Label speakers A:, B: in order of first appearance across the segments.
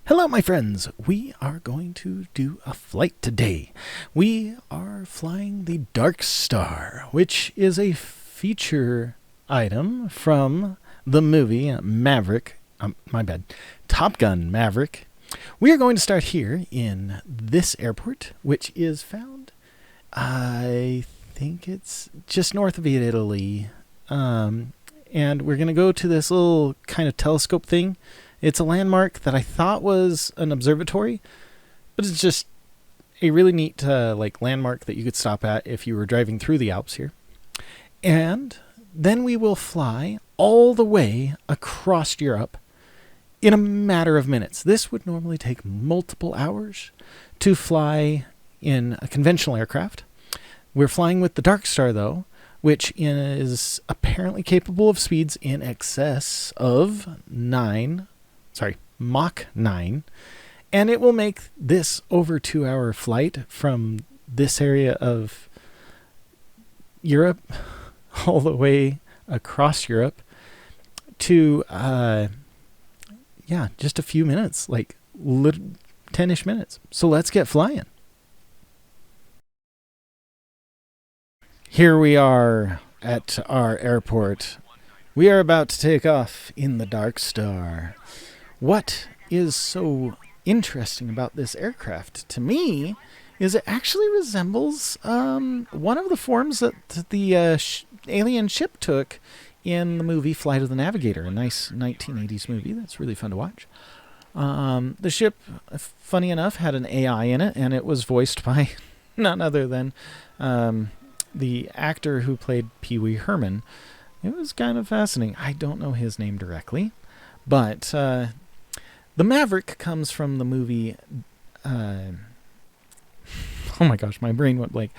A: Hello, my friends. We are going to do a flight today. We are flying the DarkStar, which is a feature item from the movie Maverick. Top Gun Maverick. We are going to start here in this airport, which is found, I think it's just north of Italy. And we're going to go to this little kind of telescope thing. It's a landmark that I thought was an observatory, but it's just a really neat landmark that you could stop at if you were driving through the Alps here. And then we will fly all the way across Europe in a matter of minutes. This would normally take multiple hours to fly in a conventional aircraft. We're flying with the DarkStar, though, which is apparently capable of speeds in excess of Mach 9, and it will make this over 2-hour flight from this area of Europe all the way across Europe to just a few minutes, 10-ish minutes. So let's get flying. Here we are at our airport. We are about to take off in the DarkStar. What is so interesting about this aircraft to me is it actually resembles one of the forms that the alien ship took in the movie Flight of the Navigator, a nice 1980s movie that's really fun to watch. The ship, funny enough, had an AI in it, and it was voiced by none other than the actor who played Pee Wee Herman. It was kind of fascinating. I don't know his name directly, but the Maverick comes from the movie, oh my gosh, my brain went blank,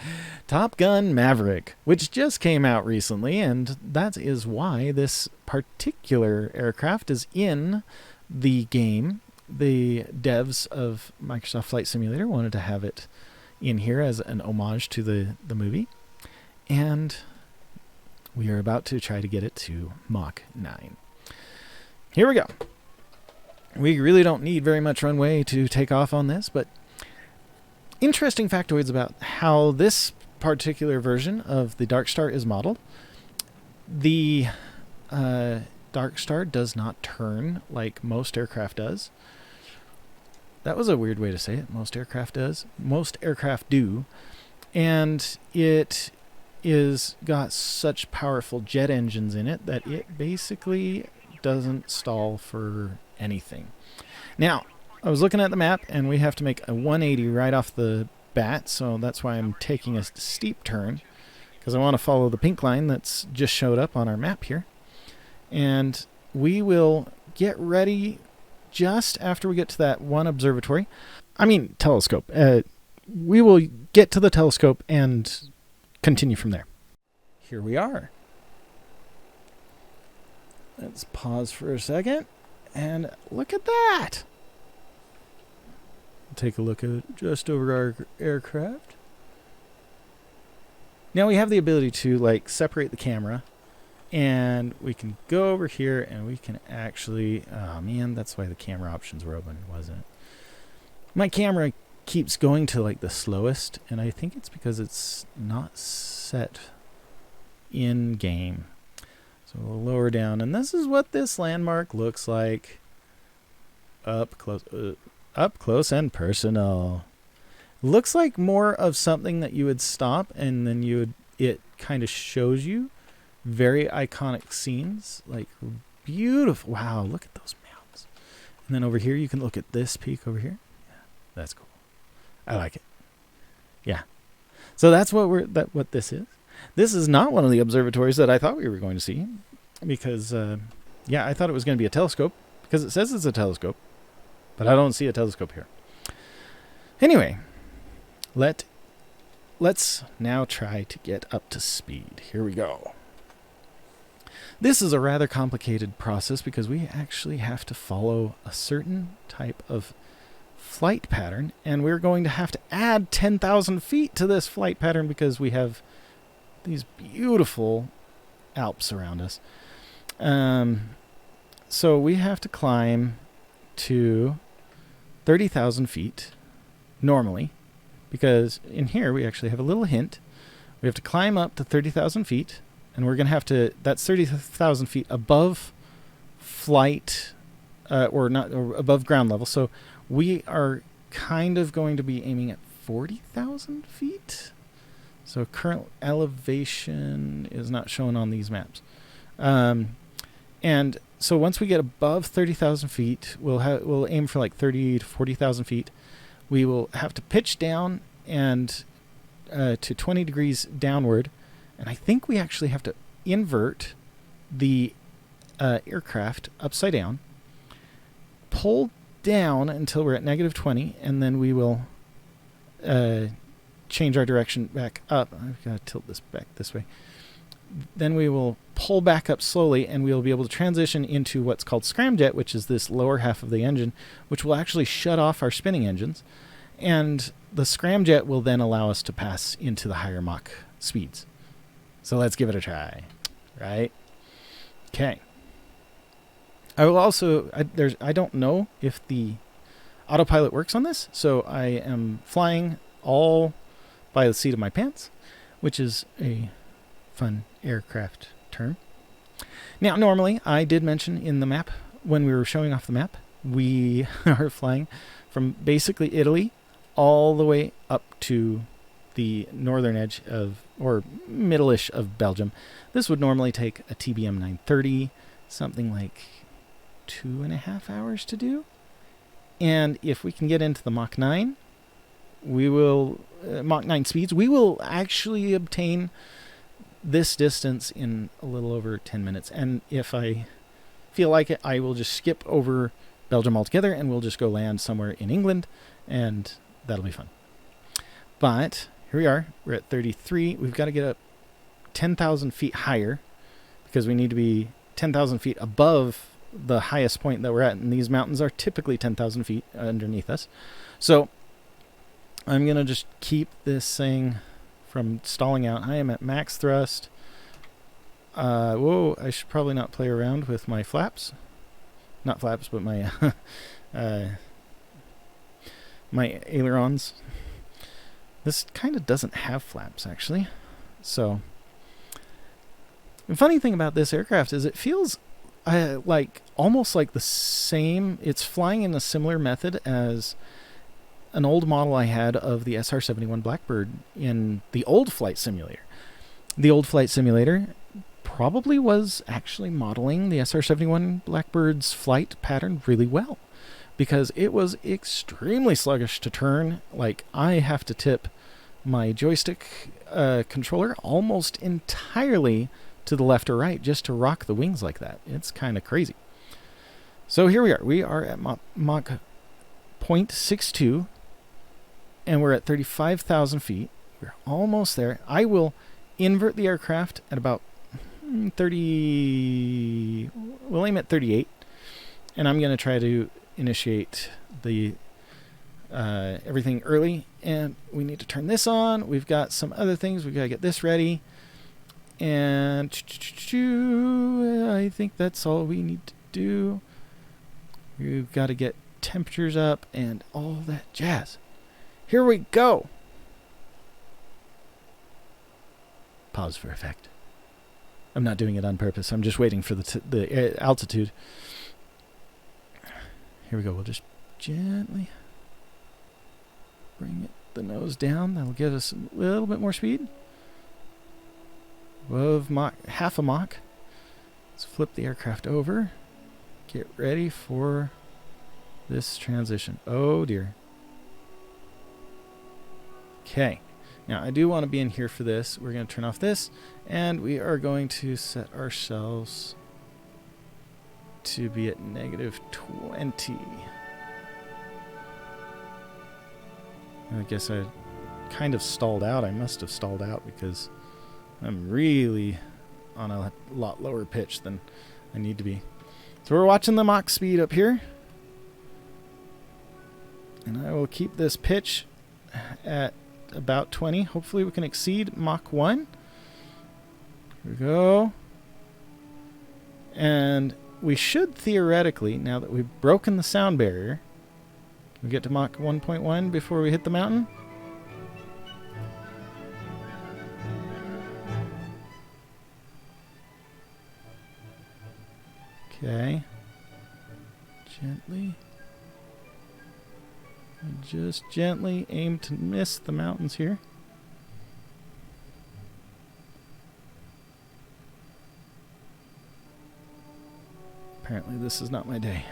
A: Top Gun Maverick, which just came out recently, and that is why this particular aircraft is in the game. The devs of Microsoft Flight Simulator wanted to have it in here as an homage to the movie, and we are about to try to get it to Mach 9. Here we go. We really don't need very much runway to take off on this, but interesting factoids about how this particular version of the DarkStar is modeled. The DarkStar does not turn like most aircraft does. That was a weird way to say it. Most aircraft does. Most aircraft do. And it is got such powerful jet engines in it that it basically doesn't stall for anything. Now, I was looking at the map, and we have to make a 180 right off the bat, so that's why I'm taking a steep turn, because I want to follow the pink line that's just showed up on our map here. And we will get ready just after we get to that one observatory. Telescope. We will get to the telescope and continue from there. Here we are. Let's pause for a second. And look at that. Take a look at just over our aircraft. Now we have the ability to separate the camera, and we can go over here and we can actually, oh man, that's why the camera options were open, wasn't it? My camera keeps going to the slowest, and I think it's because it's not set in game. So we'll lower down, and this is what this landmark looks like up close and personal. Looks like more of something that you would stop, and then it kind of shows you very iconic scenes, beautiful. Wow, look at those mountains. And then over here, you can look at this peak over here. Yeah, that's cool. I like it. Yeah. So that's what this is. This is not one of the observatories that I thought we were going to see, because, I thought it was going to be a telescope, because it says it's a telescope, but I don't see a telescope here. Anyway, let's now try to get up to speed. Here we go. This is a rather complicated process because we actually have to follow a certain type of flight pattern, and we're going to have to add 10,000 feet to this flight pattern because we have these beautiful Alps around us. So we have to climb to 30,000 feet normally, because in here we actually have a little hint. We have to climb up to 30,000 feet, and we're going to have to, that's 30,000 feet above flight, or above ground level. So we are kind of going to be aiming at 40,000 feet. So current elevation is not shown on these maps. And so once we get above 30,000 feet, we'll aim for like 30 to 40,000 feet. We will have to pitch down and to 20 degrees downward. And I think we actually have to invert the aircraft upside down, pull down until we're at negative 20, and then we will change our direction back up. I've got to tilt this back this way. Then we will pull back up slowly, and we'll be able to transition into what's called scramjet, which is this lower half of the engine, which will actually shut off our spinning engines. And the scramjet will then allow us to pass into the higher Mach speeds. So let's give it a try, right? Okay. I will also, I don't know if the autopilot works on this, so I am flying all by the seat of my pants, which is a fun aircraft term. Now, normally, I did mention in the map, when we were showing off the map, we are flying from basically Italy all the way up to the northern edge of, or middle-ish of Belgium. This would normally take a TBM 930, something like 2.5 hours to do. And if we can get into the Mach 9, we will, Mach 9 speeds, we will actually obtain this distance in a little over 10 minutes. And if I feel like it, I will just skip over Belgium altogether and we'll just go land somewhere in England, and that'll be fun. But here we are. We're at 33. We've got to get up 10,000 feet higher because we need to be 10,000 feet above the highest point that we're at. And these mountains are typically 10,000 feet underneath us. So I'm going to just keep this thing from stalling out. I am at max thrust. Whoa, I should probably not play around with my flaps. Not flaps, but my my ailerons. This kind of doesn't have flaps, actually. So, the funny thing about this aircraft is it feels like almost like the same. It's flying in a similar method as an old model I had of the SR-71 Blackbird in the old flight simulator. The old flight simulator probably was actually modeling the SR-71 Blackbird's flight pattern really well, because it was extremely sluggish to turn. Like, I have to tip my joystick controller almost entirely to the left or right just to rock the wings like that. It's kind of crazy. So here we are. We are at Mach 0.62, and we're at 35,000 feet. We're almost there. I will invert the aircraft at about 30. We'll aim at 38, and I'm going to try to initiate the everything early. And we need to turn this on. We've got some other things. We've got to get this ready. And I think that's all we need to do. We've got to get temperatures up and all that jazz. Here we go. Pause for effect. I'm not doing it on purpose. I'm just waiting for the altitude. Here we go. We'll just gently bring the nose down. That'll give us a little bit more speed. Above half a Mach. Let's flip the aircraft over. Get ready for this transition. Oh dear. Okay. Now I do want to be in here for this. We're going to turn off this, and we are going to set ourselves to be at negative 20. I guess I kind of stalled out. I must have stalled out because I'm really on a lot lower pitch than I need to be. So we're watching the Mach speed up here. And I will keep this pitch at about 20. Hopefully we can exceed Mach 1. Here we go. And we should theoretically, now that we've broken the sound barrier, We get to Mach 1.1 before we hit the mountain. Okay. Gently. Just gently aim to miss the mountains here. Apparently this is not my day.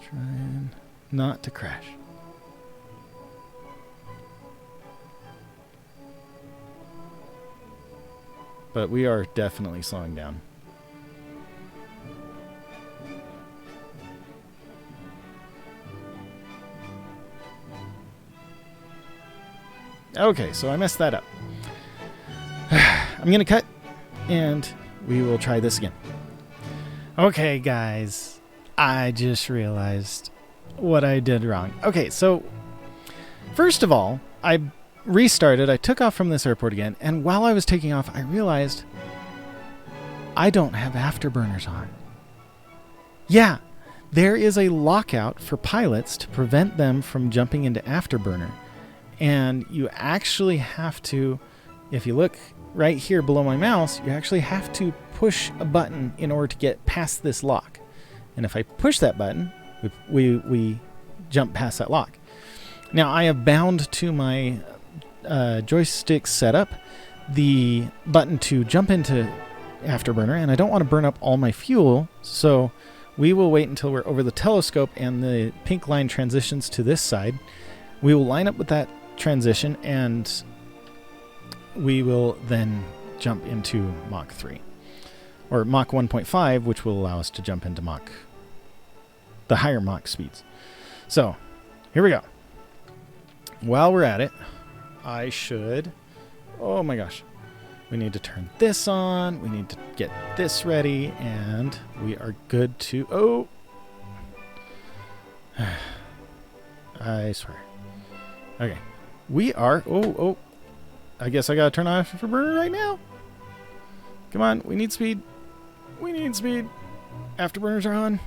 A: Trying not to crash. But we are definitely slowing down. Okay, so I messed that up. I'm going to cut, and we will try this again. Okay, guys. I just realized what I did wrong. Okay, so first of all, I restarted. I took off from this airport again, and while I was taking off, I realized I don't have afterburners on. Yeah, there is a lockout for pilots to prevent them from jumping into afterburner. And you actually have to, if you look right here below my mouse, you actually have to push a button in order to get past this lock. And if I push that button, we jump past that lock. Now, I have bound to my joystick setup the button to jump into afterburner, and I don't want to burn up all my fuel, so we will wait until we're over the telescope and the pink line transitions to this side. We will line up with that transition, and we will then jump into Mach 3 or Mach 1.5, which will allow us to jump into the higher Mach speeds. So here we go. While we're at it, I should, oh my gosh, we need to turn this on, we need to get this ready, and we are good to, oh, I swear. Okay. We are... Oh. I guess I gotta turn on afterburner right now. Come on. We need speed. We need speed. Afterburners are on.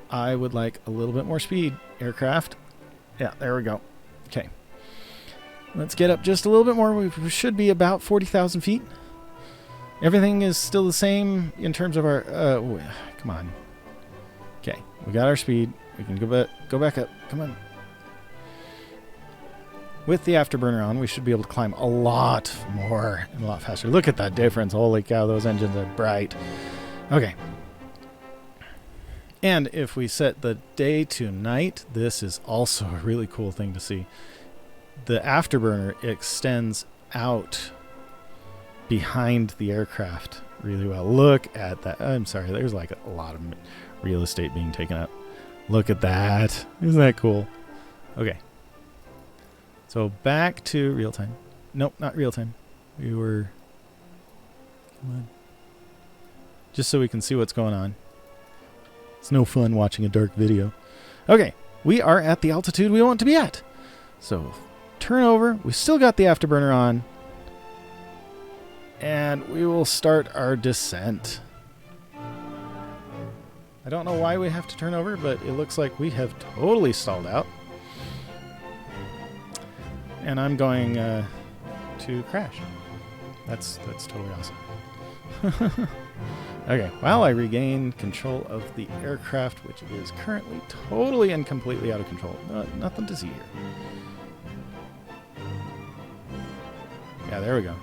A: I would like a little bit more speed, aircraft. Yeah, there we go. Okay. Let's get up just a little bit more. We should be about 40,000 feet. Everything is still the same in terms of our... come on. Okay. We got our speed. We can go back up. Come on. With the afterburner on, we should be able to climb a lot more and a lot faster. Look at that difference. Holy cow, those engines are bright. Okay. And if we set the day to night, this is also a really cool thing to see. The afterburner extends out behind the aircraft really well. Look at that. I'm sorry, there's like a lot of real estate being taken up. Look at that. Isn't that cool? Okay. So back to real time. Nope, not real time. We were... Come on. Just so we can see what's going on. It's no fun watching a dark video. Okay. We are at the altitude we want to be at. So turn over. We still got the afterburner on. And we will start our descent. I don't know why we have to turn over, but it looks like we have totally stalled out. And I'm going to crash. That's totally awesome. Okay, while I regain control of the aircraft, which is currently totally and completely out of control. Nothing to see here. Yeah, there we go.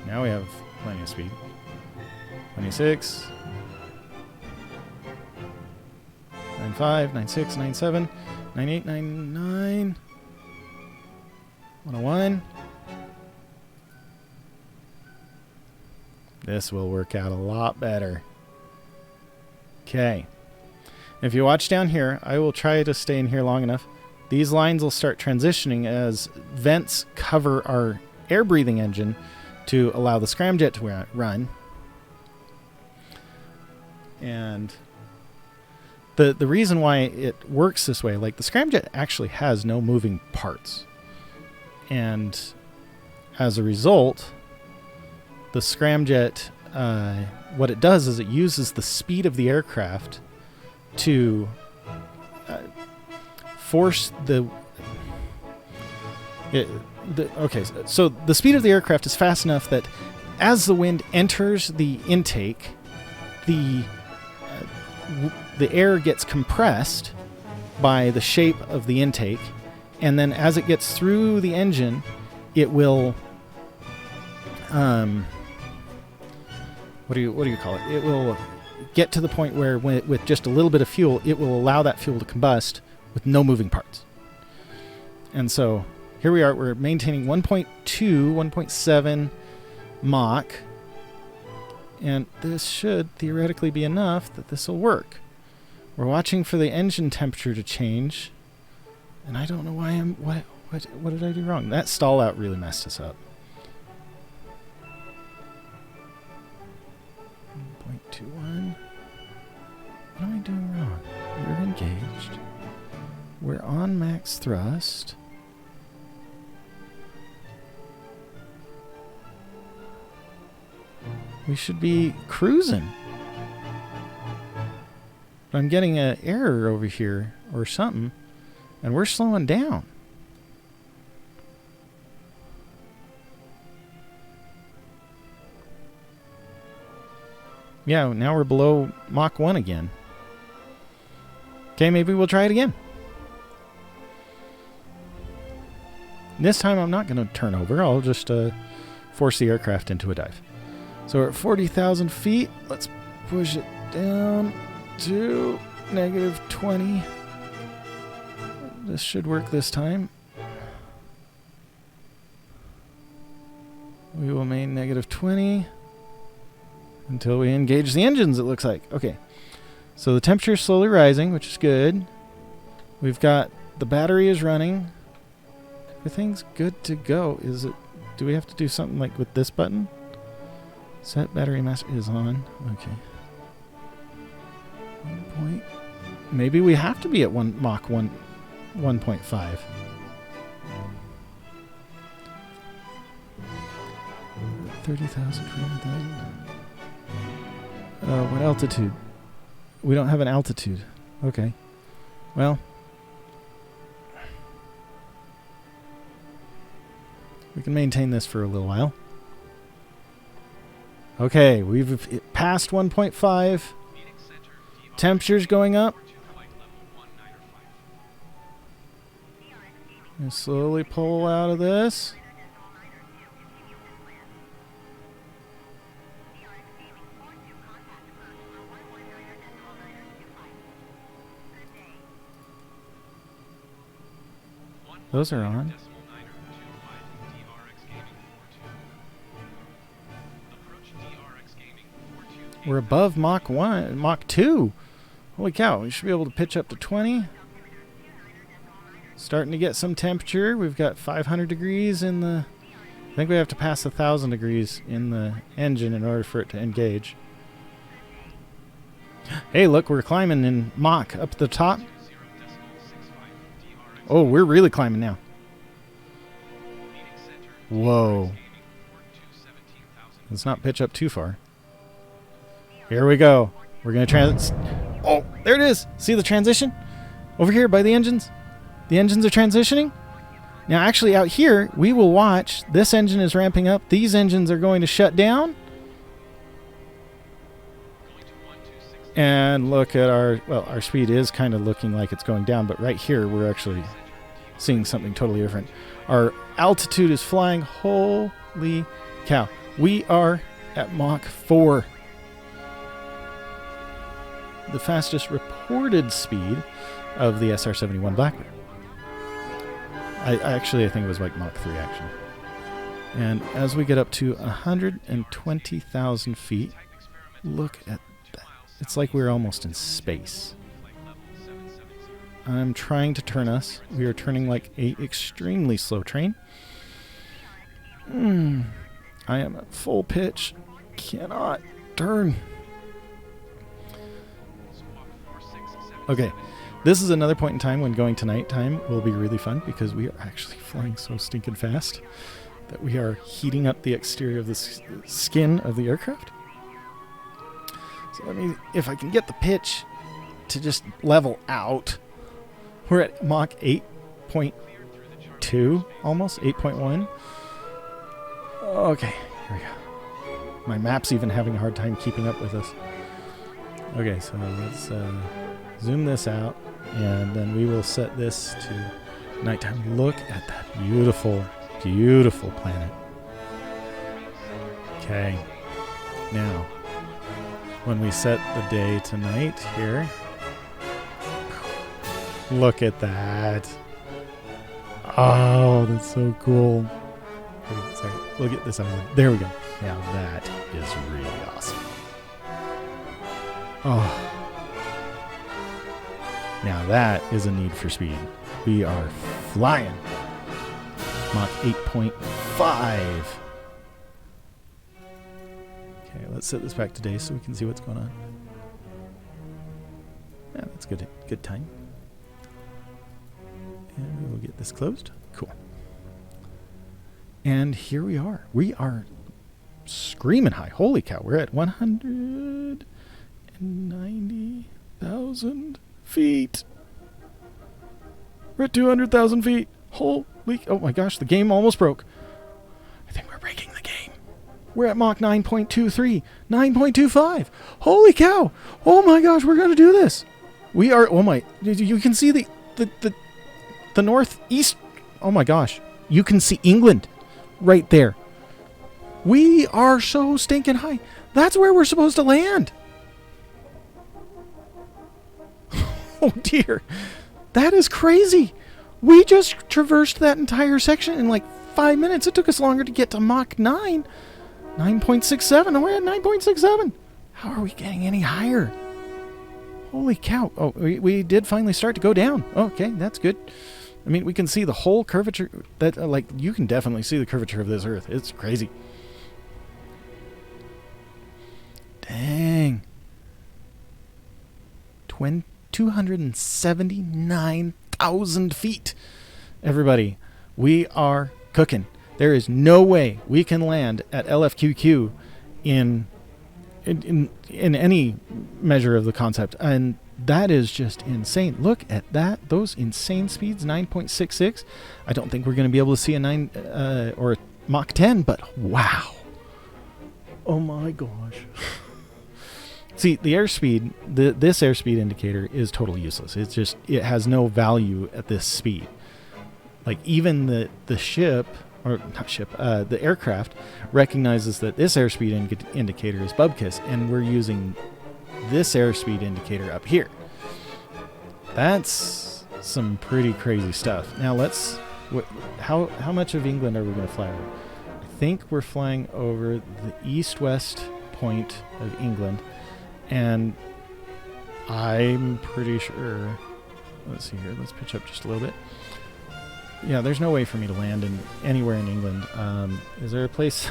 A: Now we have plenty of speed. 26. 95, 96, 97, 98, 99, 101. This will work out a lot better. Okay. If you watch down here, I will try to stay in here long enough. These lines will start transitioning as vents cover our air-breathing engine to allow the scramjet to run. And the reason why it works this way, like the scramjet actually has no moving parts. And as a result, the scramjet, what it does is it uses the speed of the aircraft to force so the speed of the aircraft is fast enough that as the wind enters the intake, the air gets compressed by the shape of the intake, and then as it gets through the engine, it will what do you call it? It will get to the point where with just a little bit of fuel, it will allow that fuel to combust with no moving parts. And so here we are, we're maintaining 1.2, 1.7 Mach, and this should theoretically be enough that this will work. We're watching for the engine temperature to change, and I don't know why what did I do wrong? That stall out really messed us up. 1.21. What am I doing wrong? We're engaged. We're on max thrust. We should be cruising. But I'm getting an error over here or something, and we're slowing down. Yeah, now we're below Mach 1 again. Okay, maybe we'll try it again. This time I'm not going to turn over. I'll just force the aircraft into a dive. So we're at 40,000 feet. Let's push it down to -20. This should work this time. We will main -20 until we engage the engines, it looks like. Okay. So the temperature is slowly rising, which is good. We've got the battery is running. Everything's good to go. Do we have to do something like with this button? Set battery mass is on. Okay. 1 point. Maybe we have to be at Mach 1.5. $30,000. What altitude? We don't have an altitude. Okay. Well, we can maintain this for a little while. Okay, we've passed 1.5. Temperature's going up. And slowly pull out of this. Those are on. We're above Mach 1, Mach 2. Holy cow, we should be able to pitch up to 20. Starting to get some temperature. We've got 500 degrees in the... I think we have to pass 1,000 degrees in the engine in order for it to engage. Hey, look, we're climbing in Mach up the top. Oh, we're really climbing now. Whoa. Let's not pitch up too far. Here we go. We're going to Oh, there it is. See the transition? Over here by the engines. The engines are transitioning. Now, actually, out here, we will watch. This engine is ramping up. These engines are going to shut down. And look at our speed is kind of looking like it's going down, but right here, we're actually seeing something totally different. Our altitude is flying. Holy cow. We are at Mach 4. The fastest reported speed of the SR-71 Blackbird. I think it was like Mach 3, actually. And as we get up to 120,000 feet, look at that. It's like we're almost in space. I'm trying to turn us. We are turning like a extremely slow train. I am at full pitch. Cannot turn. Okay, this is another point in time when going to nighttime will be really fun because we are actually flying so stinking fast that we are heating up the exterior of the skin of the aircraft. So let me, if I can get the pitch to just level out. We're at Mach 8.2, almost 8.1. Okay, here we go. My map's even having a hard time keeping up with us. Okay, so let's zoom this out, and then we will set this to nighttime. Look at that beautiful, beautiful planet. Okay, now, when we set the day to night here, look at that. Oh, that's so cool. Okay, sorry, look at this island. There we go. Now that is really awesome. Oh. Now that is a need for speed. We are flying. Mach 8.5. Okay, let's set this back to day so we can see what's going on. Yeah, that's good. Good time. And we will get this closed. Cool. And here we are. We are screaming high. Holy cow. We're at 190,000 feet. We're at 200,000 feet. Holy. Oh my gosh. The game almost broke. I think we're breaking the game. We're at Mach 9.23. 9.25. Holy cow. Oh my gosh. We're going to do this. We are. Oh my. You can see the northeast. Oh my gosh. You can see England right there. We are so stinking high. That's where we're supposed to land. Oh dear. That is crazy. We just traversed that entire section in like 5 minutes. It took us longer to get to Mach 9. 9.67. Oh, we're at 9.67. How are we getting any higher? Holy cow. Oh, we did finally start to go down. Okay, that's good. I mean, we can see the whole curvature. That like you can definitely see the curvature of this Earth. It's crazy. Dang. 279,000 feet. Everybody, we are cooking. There is no way we can land at LFQQ in any measure of the concept. And that is just insane. Look at that. Those insane speeds, 9.66. I don't think we're going to be able to see a 9 or a Mach 10, but wow. Oh my gosh. See, the airspeed, this airspeed indicator is totally useless. It's just, it has no value at this speed. Like even the ship, or not ship, the aircraft recognizes that this airspeed indicator is bubkiss, and we're using this airspeed indicator up here. That's some pretty crazy stuff. Now let's, how much of England are we going to fly over? I think we're flying over the east-west point of England. And I'm pretty sure, let's see here, let's pitch up just a little bit. Yeah, there's no way for me to land anywhere in England. Is there a place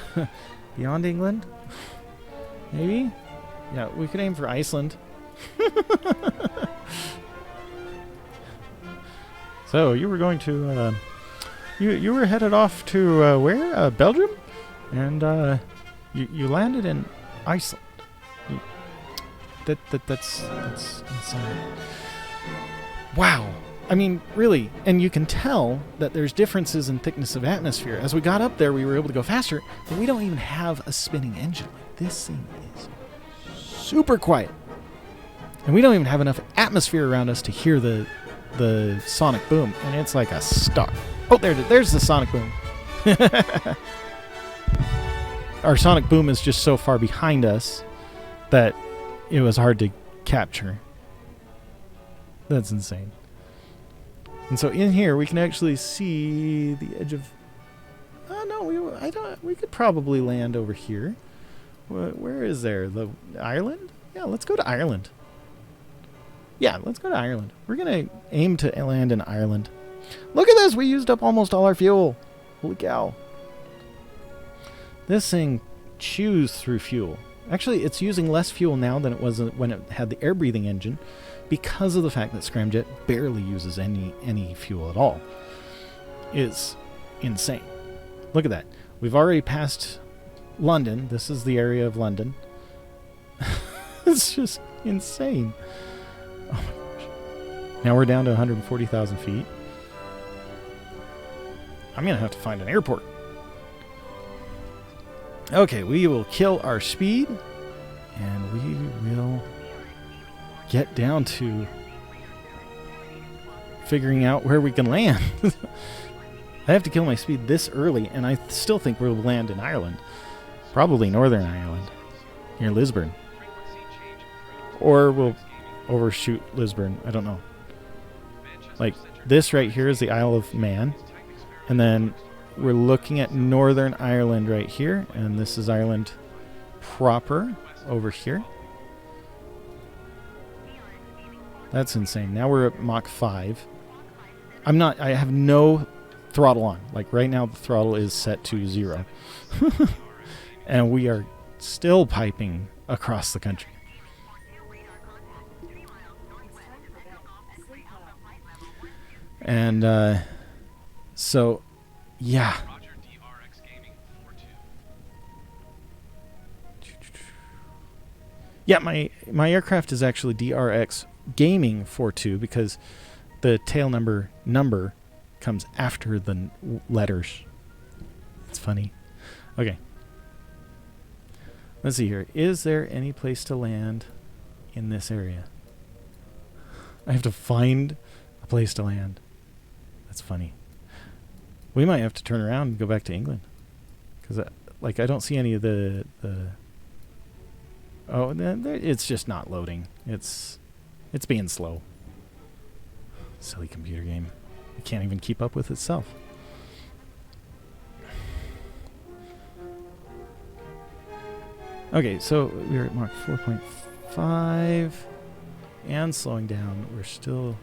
A: beyond England? Maybe? Yeah, we could aim for Iceland. So, you were going to, you were headed off to, where? Belgium? And, you landed in Iceland. That's insane. Wow. I mean, really. And you can tell that there's differences in thickness of atmosphere. As we got up there, we were able to go faster, but we don't even have a spinning engine. This thing is super quiet. And we don't even have enough atmosphere around us to hear the sonic boom. And it's like a star. Oh, there's the sonic boom. Our sonic boom is just so far behind us that it was hard to capture. That's insane. And so in here we can actually see the edge of. Oh no, we could probably land over here. Where is there? The Ireland? Yeah, let's go to Ireland. Yeah, let's go to Ireland. We're gonna aim to land in Ireland. Look at this! We used up almost all our fuel. Holy cow! This thing chews through fuel. Actually, it's using less fuel now than it was when it had the air-breathing engine, because of the fact that Scramjet barely uses any fuel at all. It's insane. Look at that. We've already passed London. This is the area of London. It's just insane. Oh my gosh. Now we're down to 140,000 feet. I'm going to have to find an airport. Okay, we will kill our speed. And we will get down to figuring out where we can land. I have to kill my speed this early, and I still think we'll land in Ireland. Probably Northern Ireland, near Lisburn. Or we'll overshoot Lisburn. I don't know. Like, this right here is the Isle of Man. And then we're looking at Northern Ireland right here. And this is Ireland proper over here. That's insane. Now we're at Mach 5. I have no throttle on. Like right now the throttle is set to 0. And we are still piping across the country. And so yeah. Yeah, my aircraft is actually DRX Gaming 42 because the tail number comes after the letters. It's funny. Okay. Let's see here. Is there any place to land in this area? I have to find a place to land. That's funny. We might have to turn around and go back to England. Because I don't see any of the oh, it's just not loading. It's being slow. Silly computer game. It can't even keep up with itself. Okay, so we're at Mach 4.5 and slowing down. We're still...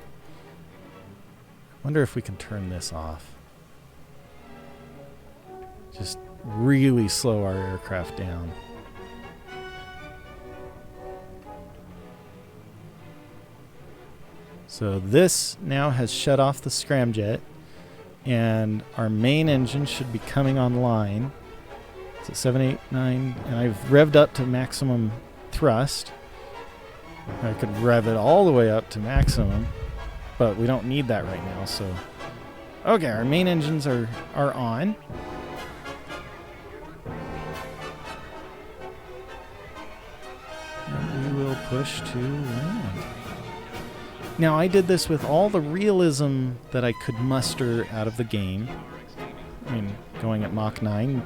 A: I wonder if we can turn this off. Just really slow our aircraft down. So this now has shut off the scramjet, and our main engine should be coming online. It's at 789, and I've revved up to maximum thrust. I could rev it all the way up to maximum, but we don't need that right now. So, okay, our main engines are on. And we will push to land. Now, I did this with all the realism that I could muster out of the game. I mean, going at Mach 9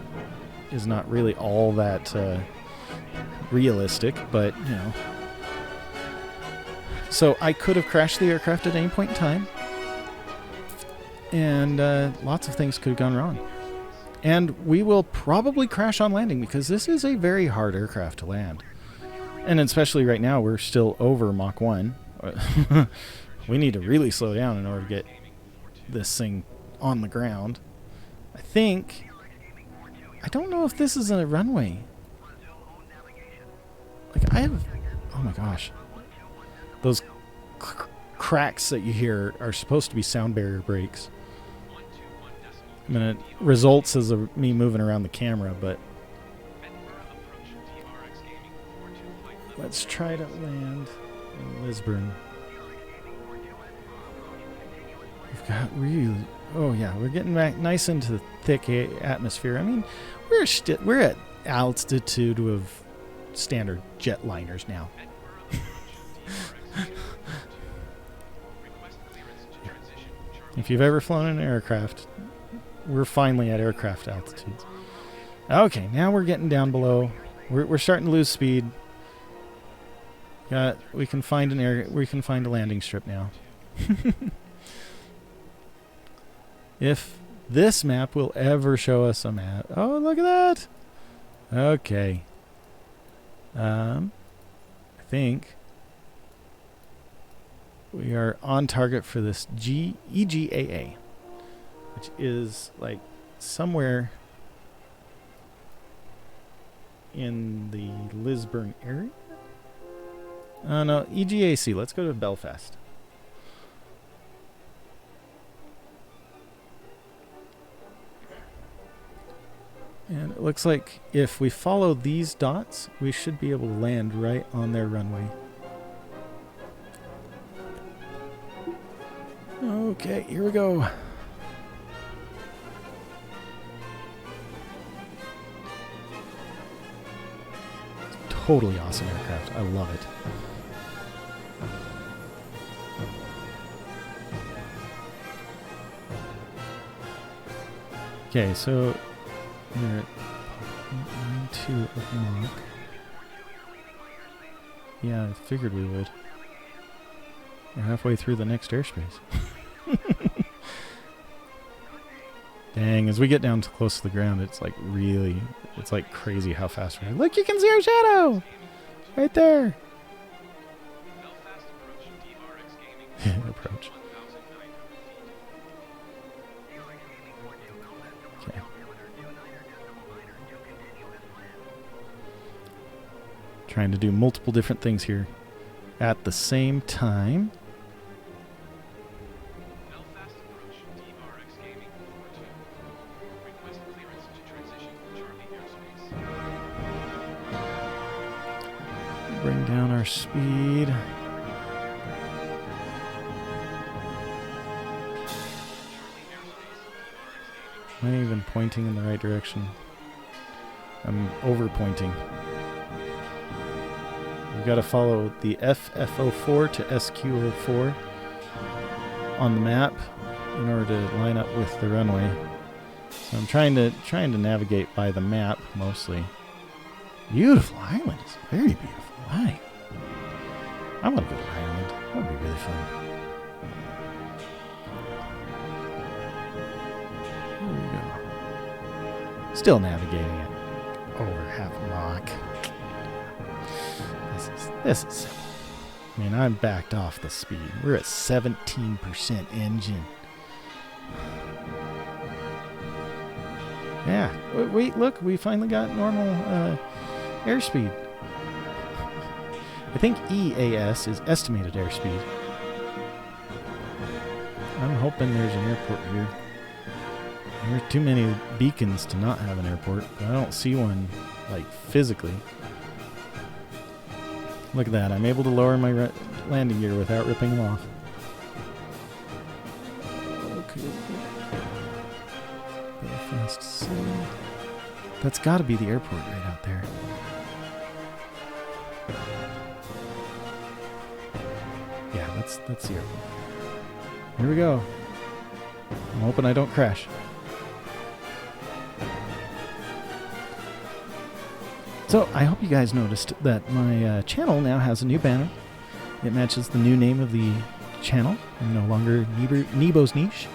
A: is not really all that realistic, but, you know. So I could have crashed the aircraft at any point in time, and lots of things could have gone wrong. And we will probably crash on landing because this is a very hard aircraft to land. And especially right now, we're still over Mach 1. We need to really slow down in order to get this thing on the ground. I don't know if this is a runway. Like, oh my gosh. Those cracks that you hear are supposed to be sound barrier brakes. I mean, it results as me moving around the camera, but let's try to land in Lisburn. We've got really... Oh, yeah, we're getting back nice into the thick atmosphere. I mean, we're at altitude of standard jetliners now. If you've ever flown in an aircraft, we're finally at aircraft altitudes. Okay, now we're getting down below. We're starting to lose speed. We can find a landing strip now. If this map will ever show us a map. Oh, look at that. Okay. I think we are on target for this EGAA, which is like somewhere in the Lisburn area. No, EGAC. Let's go to Belfast. And it looks like if we follow these dots, we should be able to land right on their runway. Okay, here we go. Totally awesome aircraft. I love it. Okay, so we're at 0.92 of Mach. Yeah, I figured we would. We're halfway through the next airspace. Dang, as we get down close to the ground, it's like really, it's like crazy how fast we're going. Look, you can see our shadow! Right there! Approach. Okay. Trying to do multiple different things here at the same time. Bring down our speed. Am I even pointing in the right direction? I'm over pointing. We've got to follow the FF04 to SQ04 on the map in order to line up with the runway. So I'm trying to navigate by the map mostly. Beautiful island. It's very beautiful. Why? I want to go to Ireland. That would be really fun. Here we go. Still navigating it. Over half Mach. This is simple. I mean, I'm backed off the speed. We're at 17% engine. Yeah. Wait, look. We finally got normal airspeed. I think EAS is estimated airspeed. I'm hoping there's an airport here. There's too many beacons to not have an airport, but I don't see one, like, physically. Look at that. I'm able to lower my landing gear without ripping them off. Okay. Belfast City. That's got to be the airport right out there. Yeah, that's the airport. Here we go. I'm hoping I don't crash. So, I hope you guys noticed that my channel now has a new banner. It matches the new name of the channel. I'm no longer Nebo's Niche.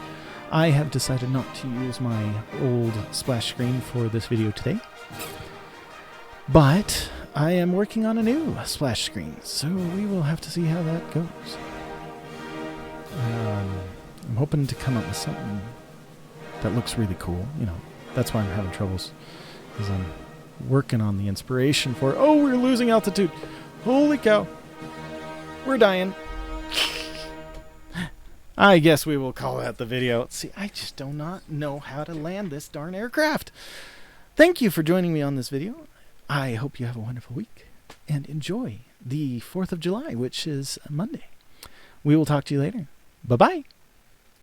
A: I have decided not to use my old splash screen for this video today. But I am working on a new splash screen, so we will have to see how that goes. I'm hoping to come up with something that looks really cool. You know, that's why I'm having troubles, because I'm working on the inspiration for... Oh, we're losing altitude. Holy cow. We're dying. I guess we will call that the video. See, I just do not know how to land this darn aircraft. Thank you for joining me on this video. I hope you have a wonderful week and enjoy the 4th of July, which is Monday. We will talk to you later. Bye-bye.